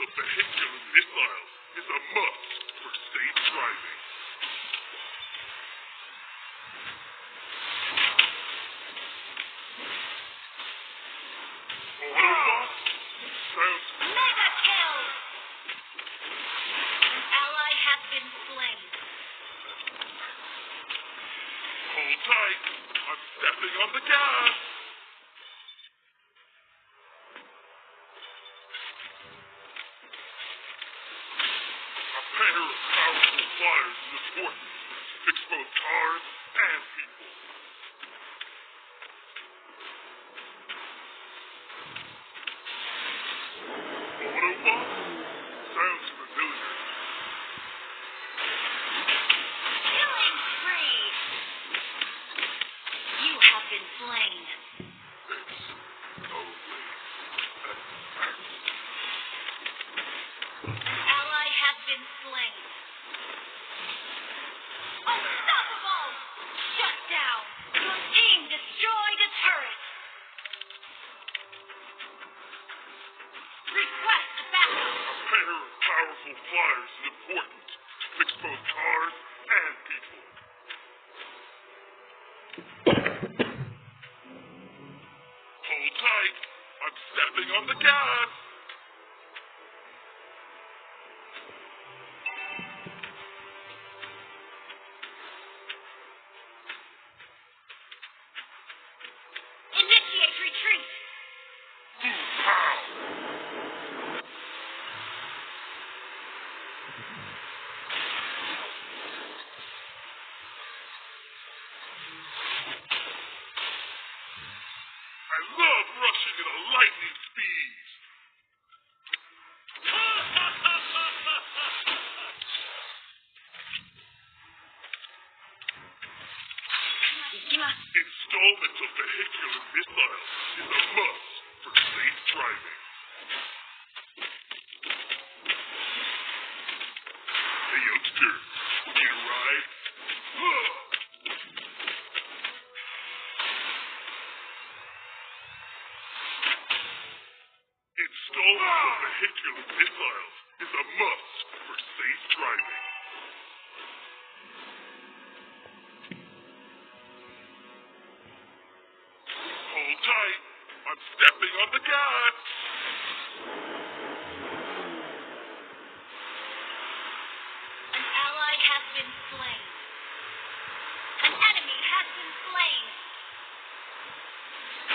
experimental vehicular missiles is a must for safe driving. Autobot, sounds Mega kill! An ally has been slain. hold tight. I'm stepping on the gas. A pair of powerful flyers is important to fix both cars and people. Autobot? Sounds familiar. Killing spree! You have been slain. It's only An ally has been slain. Unstoppable! Shut down! Your team destroyed a turret! Request backup! a pair of powerful flyers is important to fix both cars and people. Hold tight. I'm stepping on the gas. Initiate retreat! Pow! I love rushing at a lightning speed. Installment of vehicular missiles is a must for safe driving. Hey, youngster, need a ride? Installment of vehicular missiles is a must for safe driving. Hold tight. I'm stepping on the gas. An ally has been slain. An enemy has been slain.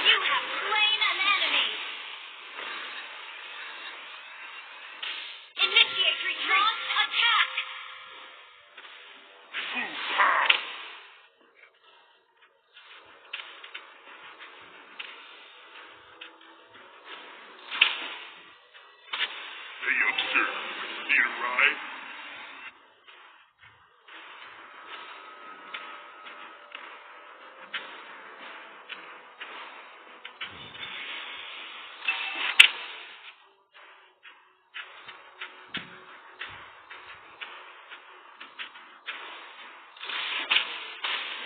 You have slain an enemy. Initiate retreat. Launch attack. Pow! Hey, youngster, need a ride?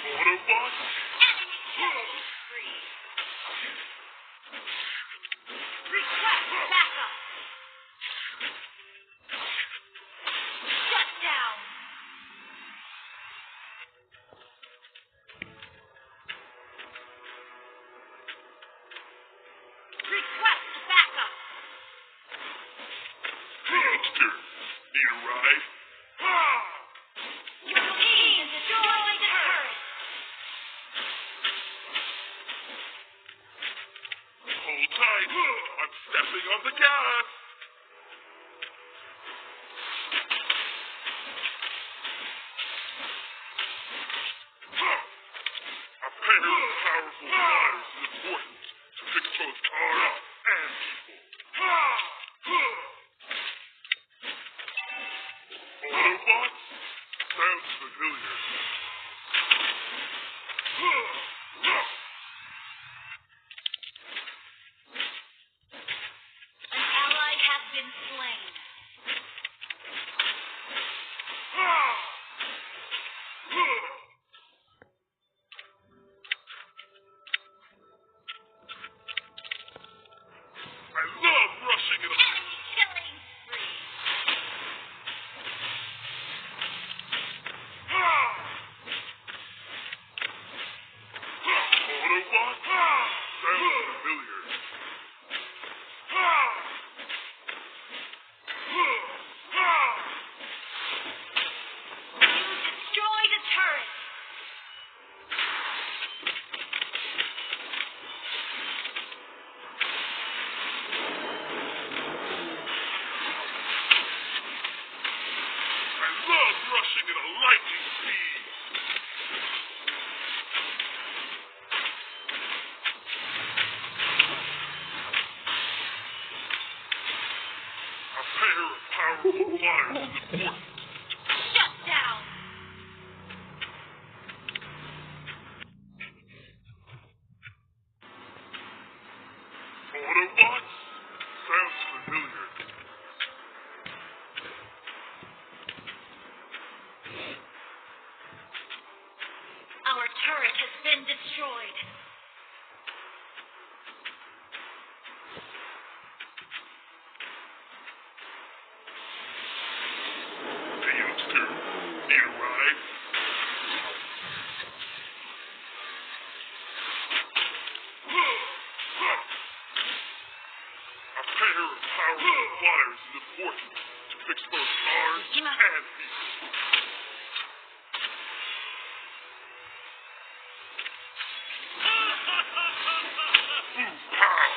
Autobot? Enemy killing spree. Request backup. powerful flyers is important. Shut down. Autobots? Sounds familiar. Our turret has been destroyed. Hey, youngster. Need a ride? A pair of powerful flyers is important to fix both cars and people. Pow!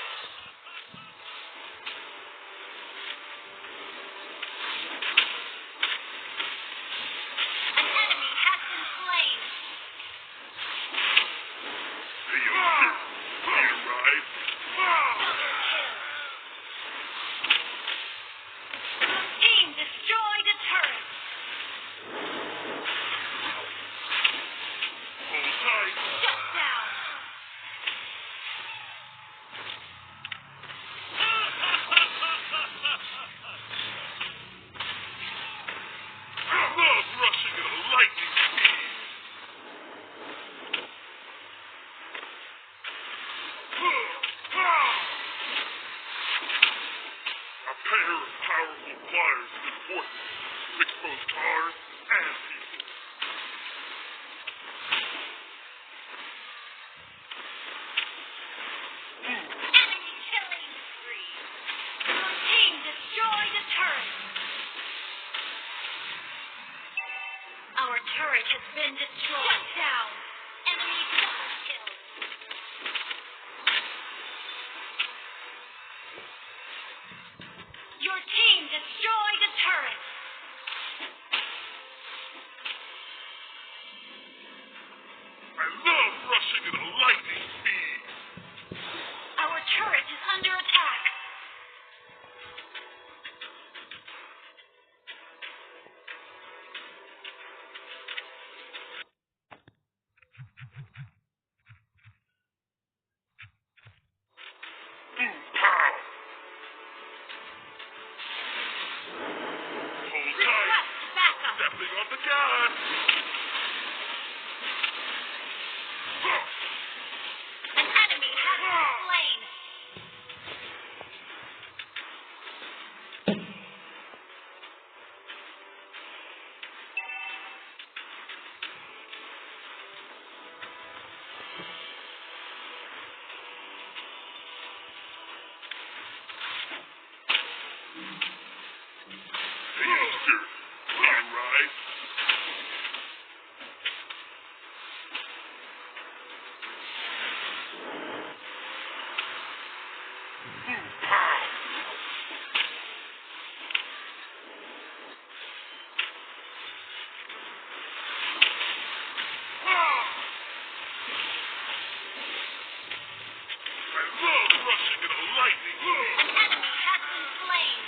An enemy has been slain. Hey, youngster. Need a ride? Double kill. Your team destroyed a turret. Hold tight. Shut down. I love rushing at a lightning speed. A pair of powerful flyers is important to fix both cars and people. Enemy killing spree. Your team destroyed a turret. Our turret has been destroyed. Shut down. Enemy double kill. Your team destroyed a turret. I love rushing at a lightning speed. Our turret is under attack. Pow! Hold tight. Request backup. Stepping on the gas. An enemy has been slain. Hey, youngster. Need a ride? Pow! I love rushing at a lightning speed. An enemy has been slain.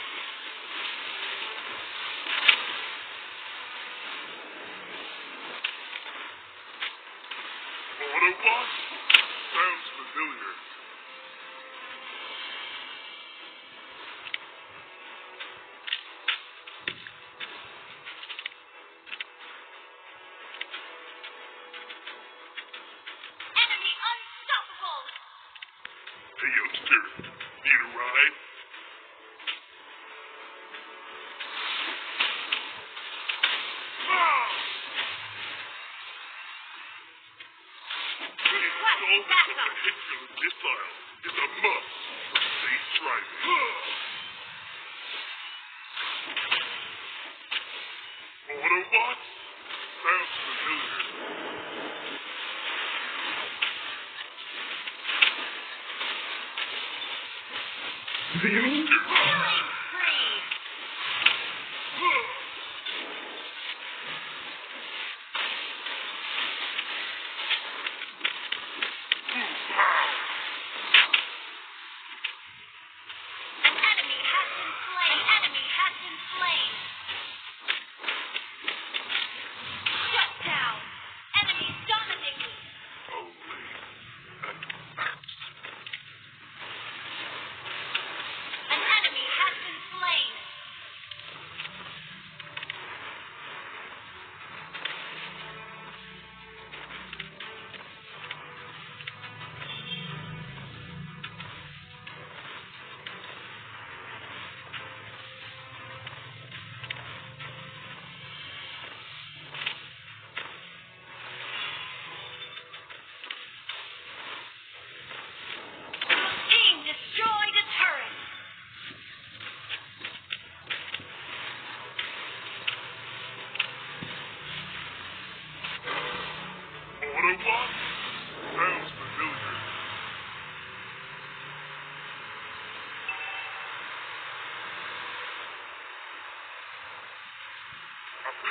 Autobots? Sounds familiar. Enemy unstoppable. Hey, youngster. Need a ride? Install the vehicular missile is a must for safe driving. Autobots? Sounds familiar. The youngster. Killing spree. Pow! An enemy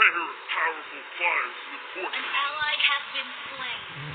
prayer of powerful fires is important. An ally has been slain.